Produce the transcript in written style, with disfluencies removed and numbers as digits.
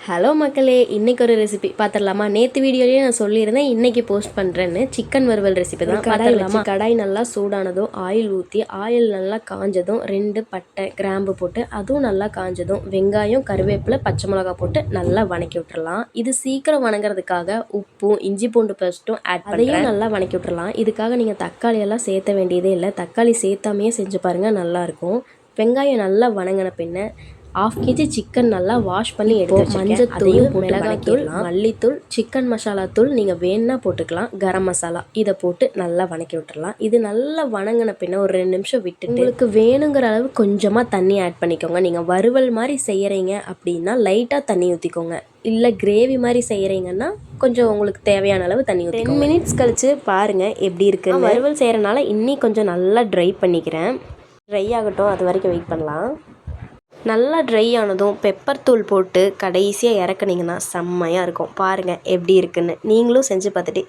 Hello மக்களே, இன்றைக்கி ஒரு ரெசிபி பார்த்துடலாமா? நேற்று வீடியோலேயே நான் சொல்லியிருந்தேன் இன்றைக்கி போஸ்ட் பண்ணுறேன்னு. சிக்கன் வறுவல் ரெசிபி தான். பார்த்துடலாமா? கடாய் நல்லா சூடானதும் ஆயில் ஊற்றி, ஆயில் நல்லா காஞ்சதும் 2 பட்டை கிராம்பு போட்டு, அதுவும் நல்லா காஞ்சதும் வெங்காயம், கருவேப்பிலை, பச்சை மிளகா போட்டு நல்லா வணக்கி விட்டுறலாம். இது சீக்கிரம் வணங்குறதுக்காக உப்பும் இஞ்சி பூண்டு பேஸ்ட்டும் ஆட் அதையும் நல்லா வணக்கி விட்டுறலாம். இதுக்காக நீங்கள் தக்காளியெல்லாம் சேர்த்த வேண்டியதே இல்லை. தக்காளி சேர்த்தாமையே செஞ்சு பாருங்கள், நல்லாயிருக்கும். வெங்காயம் நல்லா வணங்கின பின்ன 1/2 kg சிக்கன் நல்லா வாஷ் பண்ணி எடுத்து மஞ்சத்தூள், மிளகாத்தூள், மல்லித்தூள், சிக்கன் மசாலா தூள் நீங்கள் வேணுன்னா போட்டுக்கலாம், கரம் மசாலா இதை போட்டு நல்லா வணக்கி விட்டுறலாம். இது நல்லா வணங்கின பின்ன ஒரு 2 நிமிஷம் விட்டுட்டு உங்களுக்கு வேணுங்கிற அளவு கொஞ்சமாக தண்ணி ஆட் பண்ணிக்கோங்க. நீங்கள் வறுவல் மாதிரி செய்கிறீங்க அப்படின்னா லைட்டாக தண்ணி ஊற்றிக்கோங்க. இல்லை கிரேவி மாதிரி செய்கிறீங்கன்னா கொஞ்சம் உங்களுக்கு தேவையான அளவு தண்ணி ஊற்றி 10 மினிட்ஸ் கழித்து பாருங்கள் எப்படி இருக்குது. வறுவல் செய்கிறனால இன்னும் கொஞ்சம் நல்லா ட்ரை பண்ணிக்கிறேன். ட்ரை ஆகட்டும், அது வரைக்கும் வெயிட் பண்ணலாம். நல்லா ட்ரை ஆனதும் பெப்பர் தூள் போட்டு கடைசியாக இறக்குனீங்கன்னா செம்மையாக இருக்கும். பாருங்கள் எப்படி இருக்குன்னு. நீங்களும் செஞ்சு பார்த்துட்டு